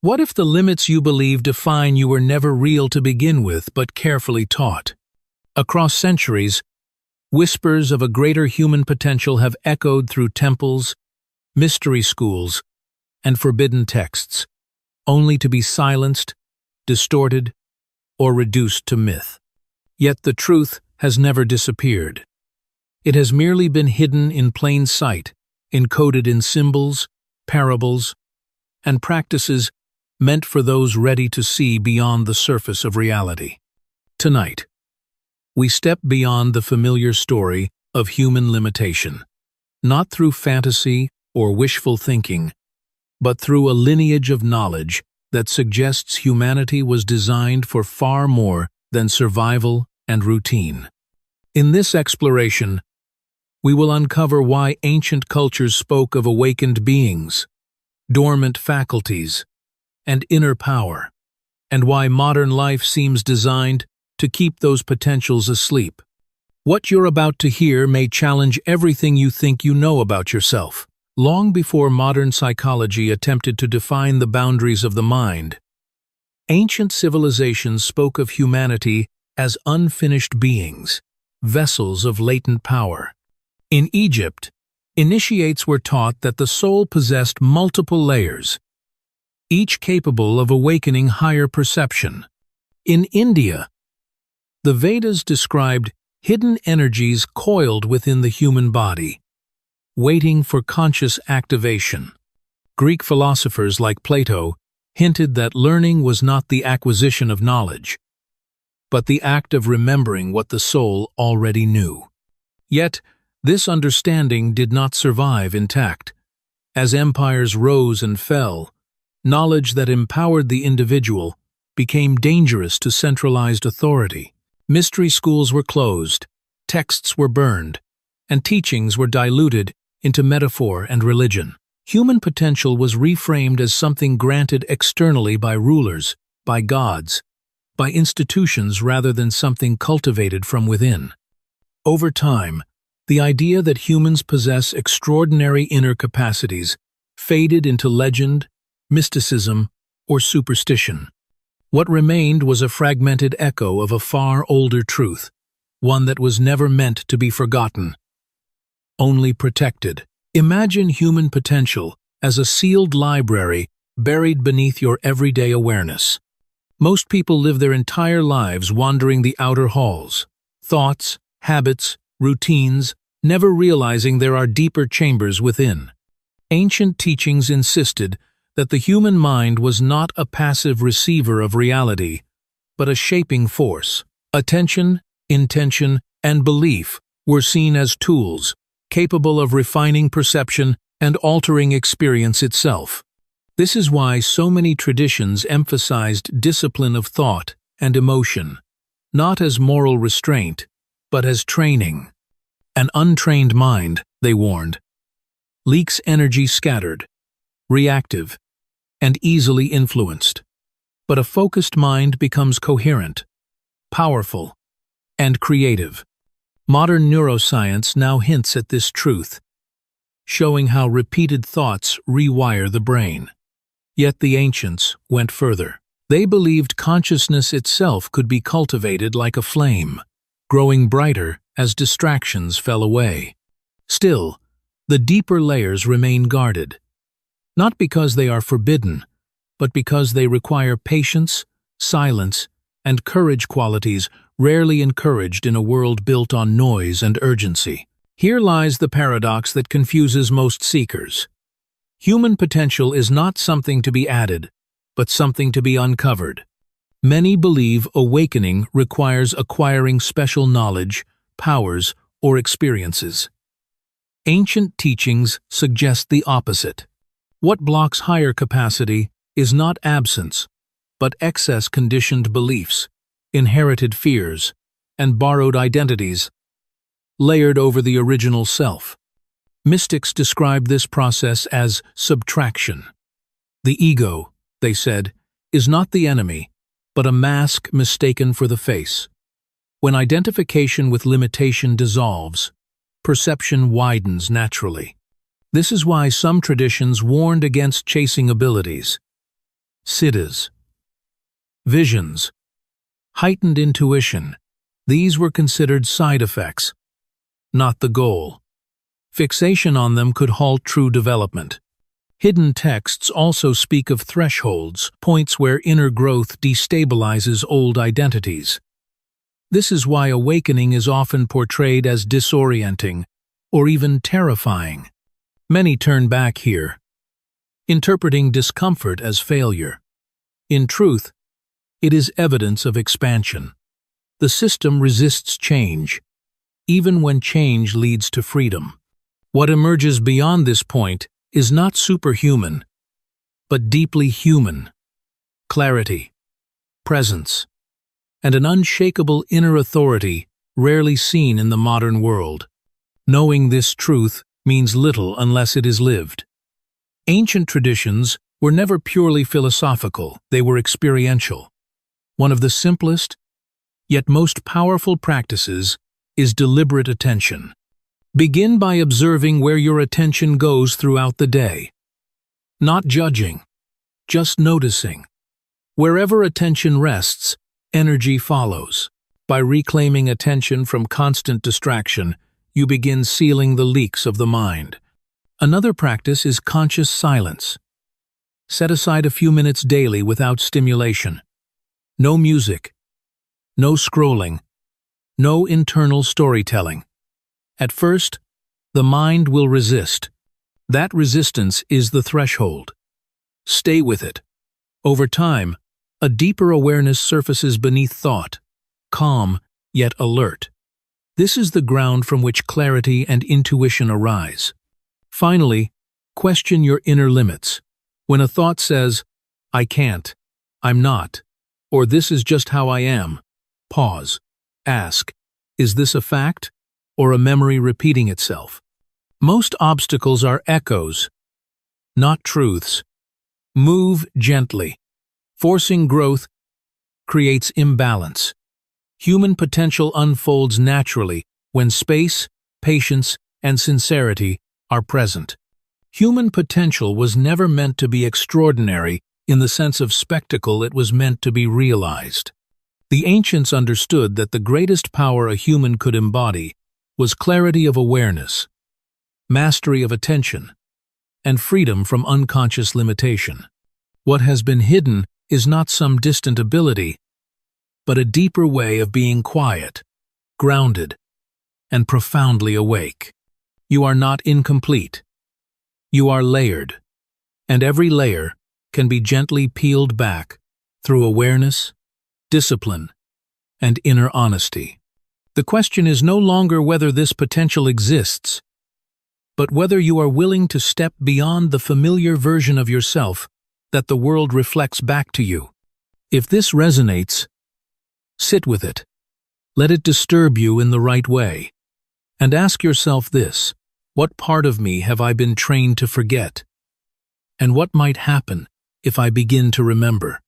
What if the limits you believe define you were never real to begin with, but carefully taught? Across centuries, whispers of a greater human potential have echoed through temples, mystery schools, and forbidden texts, only to be silenced, distorted, or reduced to myth. Yet the truth has never disappeared. It has merely been hidden in plain sight, encoded in symbols, parables, and practices meant for those ready to see beyond the surface of reality. Tonight, we step beyond the familiar story of human limitation, not through fantasy or wishful thinking, but through a lineage of knowledge that suggests humanity was designed for far more than survival and routine. In this exploration, we will uncover why ancient cultures spoke of awakened beings, dormant faculties, and inner power, and why modern life seems designed to keep those potentials asleep. What you're about to hear may challenge everything you think you know about yourself. Long before modern psychology attempted to define the boundaries of the mind, ancient civilizations spoke of humanity as unfinished beings, vessels of latent power. In Egypt, initiates were taught that the soul possessed multiple layers, each capable of awakening higher perception. In India, the Vedas described hidden energies coiled within the human body, waiting for conscious activation. Greek philosophers like Plato hinted that learning was not the acquisition of knowledge, but the act of remembering what the soul already knew. Yet, this understanding did not survive intact. As empires rose and fell, knowledge that empowered the individual became dangerous to centralized authority. Mystery schools were closed, texts were burned, and teachings were diluted into metaphor and religion. Human potential was reframed as something granted externally by rulers, by gods, by institutions rather than something cultivated from within. Over time, the idea that humans possess extraordinary inner capacities faded into legend, mysticism, or superstition. What remained was a fragmented echo of a far older truth, one that was never meant to be forgotten, only protected. Imagine human potential as a sealed library buried beneath your everyday awareness. Most people live their entire lives wandering the outer halls, thoughts, habits, routines, never realizing there are deeper chambers within. Ancient teachings insisted that the human mind was not a passive receiver of reality, but a shaping force. Attention, intention, and belief were seen as tools, capable of refining perception and altering experience itself. This is why so many traditions emphasized discipline of thought and emotion, not as moral restraint, but as training. An untrained mind, they warned, leaks energy scattered, reactive, and easily influenced. But a focused mind becomes coherent, powerful, and creative. Modern neuroscience now hints at this truth, showing how repeated thoughts rewire the brain. Yet the ancients went further. They believed consciousness itself could be cultivated like a flame, growing brighter as distractions fell away. Still, the deeper layers remain guarded, not because they are forbidden, but because they require patience, silence, and courage, qualities rarely encouraged in a world built on noise and urgency. Here lies the paradox that confuses most seekers. Human potential is not something to be added, but something to be uncovered. Many believe awakening requires acquiring special knowledge, powers, or experiences. Ancient teachings suggest the opposite. What blocks higher capacity is not absence, but excess conditioned beliefs, inherited fears, and borrowed identities, layered over the original self. Mystics describe this process as subtraction. The ego, they said, is not the enemy, but a mask mistaken for the face. When identification with limitation dissolves, perception widens naturally. This is why some traditions warned against chasing abilities. siddhas. Visions, heightened intuition. These were considered side effects, not the goal. Fixation on them could halt true development. Hidden texts also speak of thresholds, points where inner growth destabilizes old identities. This is why awakening is often portrayed as disorienting or even terrifying. Many turn back here, interpreting discomfort as failure. In truth, it is evidence of expansion. The system resists change, even when change leads to freedom. What emerges beyond this point is not superhuman, but deeply human. Clarity, presence, and an unshakable inner authority rarely seen in the modern world. Knowing this truth means little unless it is lived. Ancient traditions were never purely philosophical, they were experiential. One of the simplest, yet most powerful practices is deliberate attention. Begin by observing where your attention goes throughout the day. Not judging, just noticing. Wherever attention rests, energy follows. By reclaiming attention from constant distraction, you begin sealing the leaks of the mind. Another practice is conscious silence. Set aside a few minutes daily without stimulation. No music, no scrolling, no internal storytelling. At first, the mind will resist. That resistance is the threshold. Stay with it. Over time, a deeper awareness surfaces beneath thought, calm yet alert. This is the ground from which clarity and intuition arise. Finally, question your inner limits. When a thought says, "I can't," "I'm not," or "this is just how I am," pause. Ask, is this a fact or a memory repeating itself? Most obstacles are echoes, not truths. Move gently. Forcing growth creates imbalance. Human potential unfolds naturally when space, patience, and sincerity are present. Human potential was never meant to be extraordinary in the sense of spectacle, it was meant to be realized. The ancients understood that the greatest power a human could embody was clarity of awareness, mastery of attention, and freedom from unconscious limitation. What has been hidden is not some distant ability, but a deeper way of being quiet, grounded, and profoundly awake. You are not incomplete. You are layered, and every layer can be gently peeled back through awareness, discipline, and inner honesty. The question is no longer whether this potential exists, but whether you are willing to step beyond the familiar version of yourself that the world reflects back to you. If this resonates, sit with it. Let it disturb you in the right way. And ask yourself this: what part of me have I been trained to forget? And what might happen if I begin to remember?